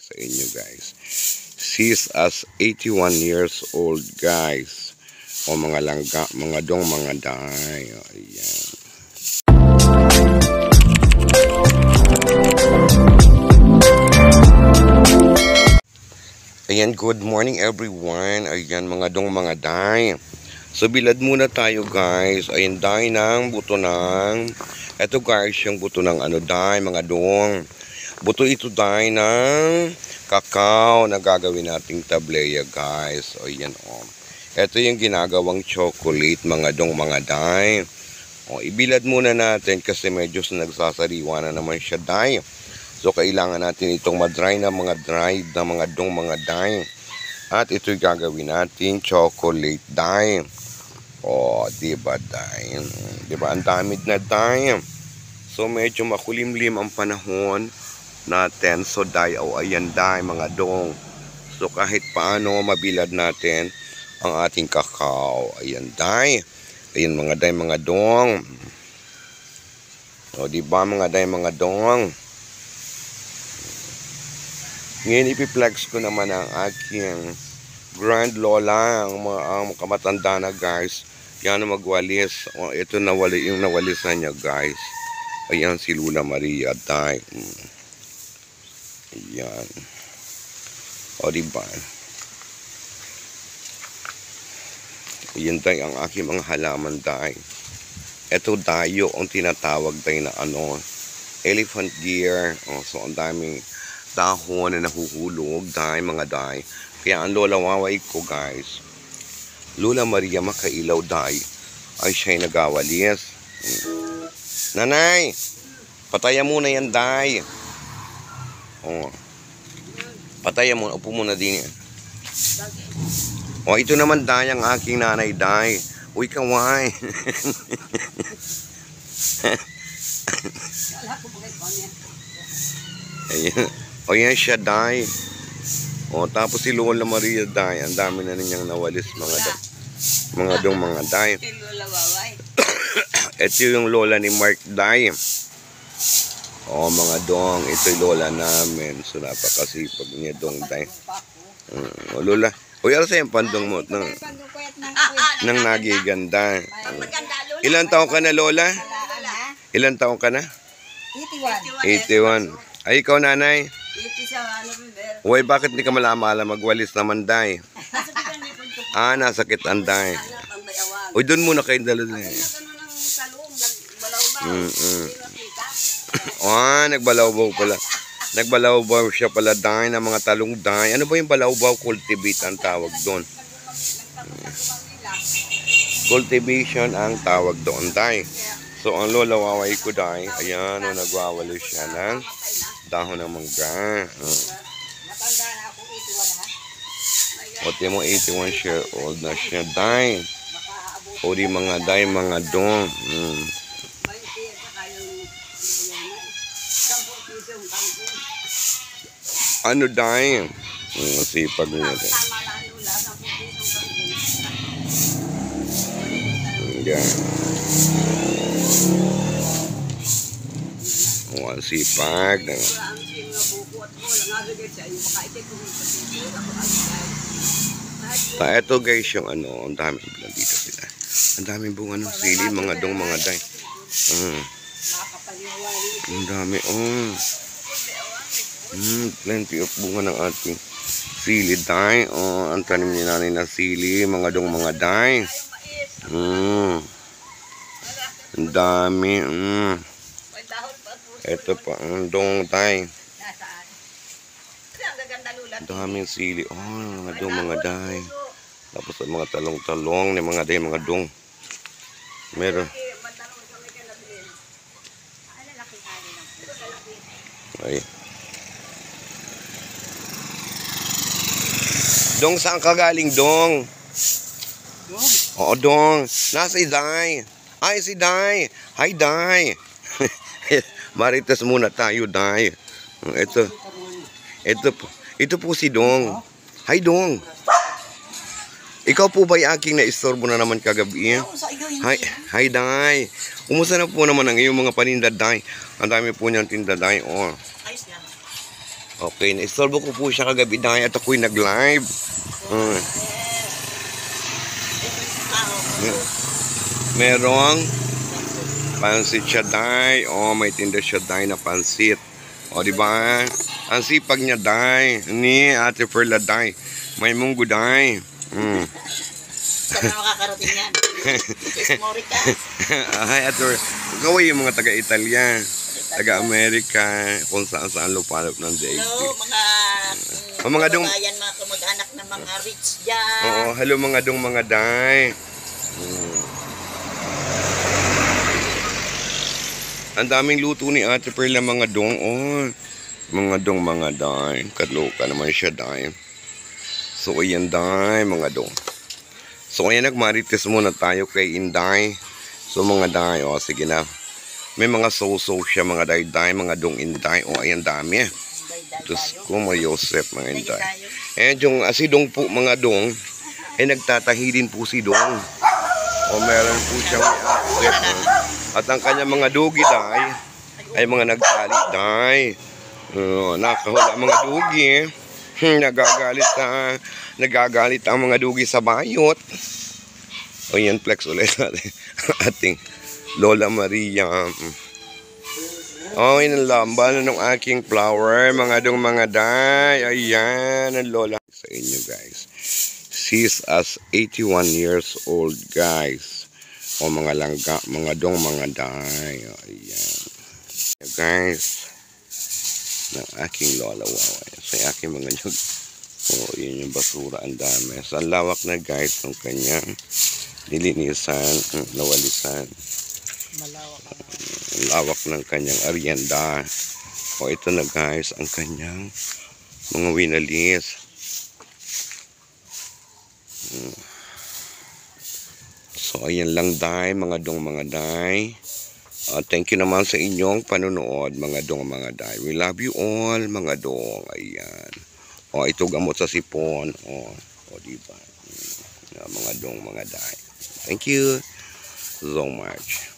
sa inyo guys. She's as 81 years old guys. O mga langga, mga dong, mga day. O, ayan. Ayan, good morning everyone. Ayan, mga dong, mga day. So, bilad muna tayo guys. Ayan, day ng buto ng... Ito guys, yung buto ng ano day, mga dong. Buto ito day ng kakao na gagawin nating tableya guys. O, ayan o. Ito yung ginagawang chocolate, mga dong, mga day. O, ibilad muna natin kasi medyo nagsasariwa na naman siya day. So, kailangan natin itong madry na mga dried na mga dong, mga day. At ito yung gagawin natin chocolate day. O, diba day? Diba? Ang damit na day. So, medyo makulimlim ang panahon natin. So, day, o ayan day, mga dong. So, kahit paano mabilad natin ang ating kakao. Ayan day. Ayan mga day, mga dong. O, diba mga day, mga dong? Ngayon ipiplex ko naman ang aking grand lola, ang kamatanda na guys. Yan ang magwalis. O, ito nawali, yung nawalisan niya guys. Ayan si Lula Maria day. Ayan. O diba? Ayan day ang aking mga halaman day. Ito dayo ang tinatawag day na ano, elephant gear. O, so ang daming dahon na nahuhulog day, mga day. Kaya ang lola waway ko guys, Lula Maria Makailaw day, ay siya'y nagawalis. Nanay, patayan muna yan day. O, patayan muna, upo muna din yan. O, ito naman day ang aking nanay day. Uy, kaway. Ayan. O, yan siya day. O, tapos si Lola Maria day, ang dami na ninyang nawalis mga dong, mga day. Ito yung lola ni Mark day. O, mga dong, ito yung lola namin. So, napakasipag niya dong day. O, lola. Uy, ano sa'yo yung pandong mo? Nang nagiganda. Ilan taong ka na, lola? Ilan taong ka na? 81. Ay, ikaw nanay? Uy, bakit hindi ka malamala magwalis naman day? Ah, nasakit ang day. Uy, doon muna kayo dalawa. Ah, nagbalaw-baw pala. Nagbalaw-baw siya pala day ng mga talong day. Ano ba yung balaw-baw? Cultivate ang tawag doon. Cultivation ang tawag doon day. So, ang lola waway ko day, ayan, o, nagwawalo siya ng dahon ng mangga. O, mo 81 year old na siya day. O, di mga day, mga dong. Ano day? Sipag niya day. Yan. Ang sipag. Ito guys yung ano, ang daming bunga dito sila. Ang daming bunga ng sili, mga dong, mga day. Ang dami, plenty of bunga ng ating sili day. Ang tanim ni nanay na sili, mga dong, mga day. Ang dami, ito pa, ang dong day. Ang daming sili. Mga dong, mga day. Tapos ang mga talong-talong ni mga day, mga dong. Meron. Ay. Dong, saan ka galing, dong? Oo, dong. Nasa si day. Ay, si day. Hi, day. Marites muna tayo, day. Ito po si dong. Hi, dong. Ikaw po ba yung aking naistorbo na naman kagabi? Hi, day. Kumusta na po naman ang iyong mga paninda, day? Ang dami po niyang tinda, day. Okay, naistorbo ko po siya kagabi dahil at ako'y nag-live. Merong pansit siya dahil. Oh, may tinda siya dahil na pansit. O, di ba? Ang sipag niya dahil. Ni Ate Perla dahil. May munggo dahil. Saan na makakarating yan? Morica. Ay, Ate Perla. Gawin yung mga taga-Italia. Taga-Amerika, kung saan-saan lupalop ng daigdig. Hello, mga kababayan, mga kamag-anak ng mga rich dyan. Oo, hello mga day. Ang daming luto ni Ate Perla mga dong. Oh, mga day. Kaloka naman siya day. So, ayan day, mga dong. So, ayan, nagmarites muna tayo kay Inday. So, mga day, oh, sige na. May mga so-so siya, mga day-day, mga dong Inday. O, ayan, dami eh. Diyos ko, mga Yosef, mga Inday. Eh, yung si Dong po, mga dong, nagtatahi din po si Dong. O, meron po siyang access. At ang kanya mga dugi, day, ay mga nagtalit, day. Nakahula mga dugi. Nagagalit ang mga dugi sa bayot. O, yan, flex ulit natin. Ating Lola Maria. Oh, inalambal ng aking flower. Mga dong mga day. Ayan, ang Lola sa inyo, guys. She's as 81 years old, guys. O, mga langga, mga dong mga day. Ayan. Guys, ng aking Lola. Wow. Sa aking mga nyug. Oh, yun yung basura. Ang dami. Sa lawak na, guys, ng kanyang nilinisan, nawalisan. Malawak ang lawak ng kanyang aryenda. O, ito na guys ang kanyang mga winalis. So ayan lang day, mga dong mga day. Thank you naman sa inyong panunood, mga dong mga day. We love you all, mga dong. Ayan. O, ito gamot sa sipon. O diba? Mga dong mga day. Thank you so much.